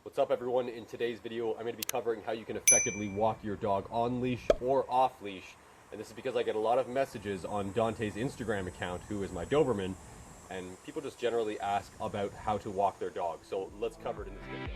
What's up everyone? In today's video I'm going to be covering how you can effectively walk your dog on leash or off leash, and this is because I get a lot of messages on Dante's Instagram account, who is my Doberman, and people just generally ask about how to walk their dog. So let's cover it in this video.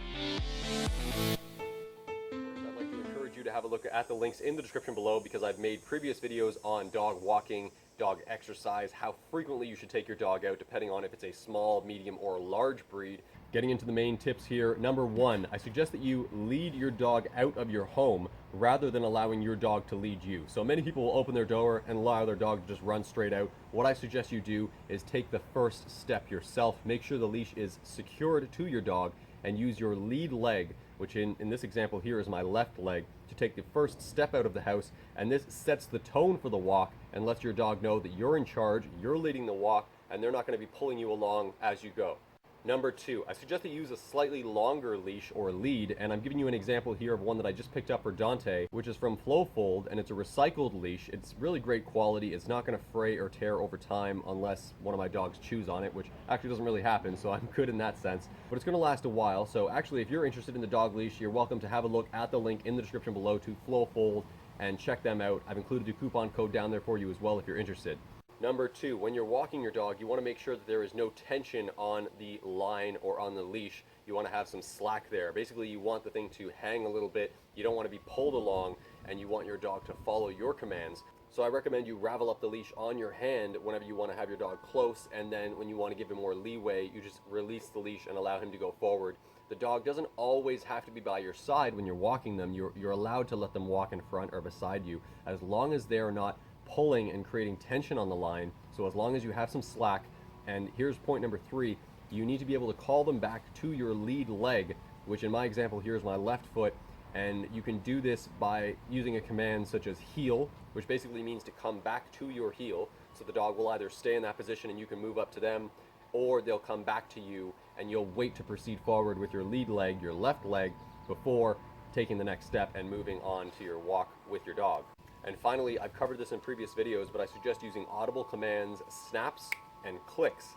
First, I'd like to encourage you to have a look at the links in the description below, because I've made previous videos on dog walking, dog exercise, how frequently you should take your dog out depending on if it's a small, medium, or large breed. Getting into the main tips here, number one, I suggest that you lead your dog out of your home rather than allowing your dog to lead you. So many people will open their door and allow their dog to just run straight out. What I suggest you do is take the first step yourself. Make sure the leash is secured to your dog and use your lead leg, which in this example here is my left leg, to take the first step out of the house, and this sets the tone for the walk and lets your dog know that you're in charge, you're leading the walk, and they're not going to be pulling you along as you go. Number two, I suggest that you use a slightly longer leash or lead, and I'm giving you an example here of one that I just picked up for Dante, which is from Flowfold, and it's a recycled leash. It's really great quality. It's not going to fray or tear over time unless one of my dogs chews on it, which actually doesn't really happen, so I'm good in that sense. But it's going to last a while, so actually if you're interested in the dog leash, you're welcome to have a look at the link in the description below to Flowfold and check them out. I've included a coupon code down there for you as well if you're interested. Number two, when you're walking your dog, you want to make sure that there is no tension on the line or on the leash. You want to have some slack there. Basically, you want the thing to hang a little bit. You don't want to be pulled along, and you want your dog to follow your commands. So I recommend you ravel up the leash on your hand whenever you want to have your dog close, and then when you want to give him more leeway, you just release the leash and allow him to go forward. The dog doesn't always have to be by your side when you're walking them. You're allowed to let them walk in front or beside you, as long as they're not pulling and creating tension on the line. So as long as you have some slack, and here's point number three, you need to be able to call them back to your lead leg, which in my example here is my left foot, and you can do this by using a command such as heel, which basically means to come back to your heel. So the dog will either stay in that position and you can move up to them, or they'll come back to you and you'll wait to proceed forward with your lead leg, your left leg, before taking the next step and moving on to your walk with your dog. And finally, I've covered this in previous videos, but I suggest using audible commands, snaps, and clicks.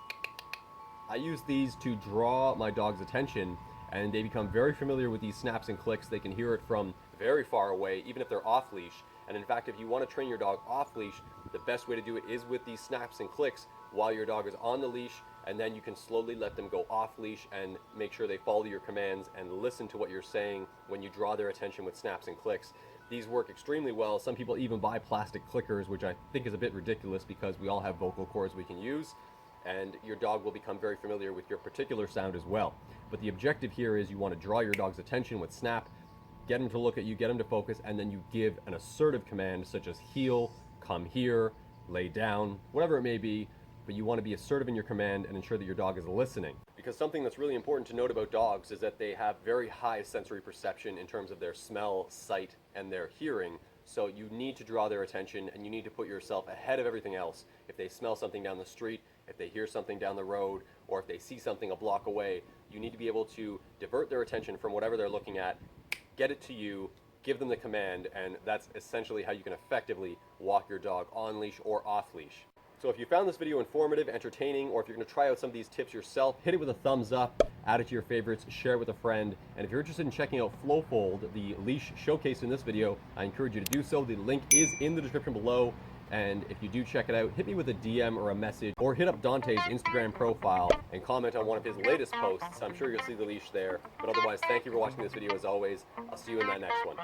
I use these to draw my dog's attention, and they become very familiar with these snaps and clicks. They can hear it from very far away, even if they're off leash. And in fact, if you want to train your dog off leash, the best way to do it is with these snaps and clicks while your dog is on the leash, and then you can slowly let them go off leash and make sure they follow your commands and listen to what you're saying when you draw their attention with snaps and clicks. These work extremely well. Some people even buy plastic clickers, which I think is a bit ridiculous because we all have vocal cords we can use, and your dog will become very familiar with your particular sound as well. But the objective here is you want to draw your dog's attention with snap, get him to look at you, get him to focus, and then you give an assertive command such as heel, come here, lay down, whatever it may be. But you want to be assertive in your command and ensure that your dog is listening. Because something that's really important to note about dogs is that they have very high sensory perception in terms of their smell, sight, and their hearing. So you need to draw their attention, and you need to put yourself ahead of everything else. If they smell something down the street, if they hear something down the road, or if they see something a block away, you need to be able to divert their attention from whatever they're looking at, get it to you, give them the command, and that's essentially how you can effectively walk your dog on leash or off leash. So if you found this video informative, entertaining, or if you're going to try out some of these tips yourself, hit it with a thumbs up, add it to your favorites, share it with a friend. And if you're interested in checking out Flowfold, the leash showcased in this video, I encourage you to do so. The link is in the description below. And if you do check it out, hit me with a DM or a message, or hit up Dante's Instagram profile and comment on one of his latest posts. I'm sure you'll see the leash there. But otherwise, thank you for watching this video as always. I'll see you in that next one.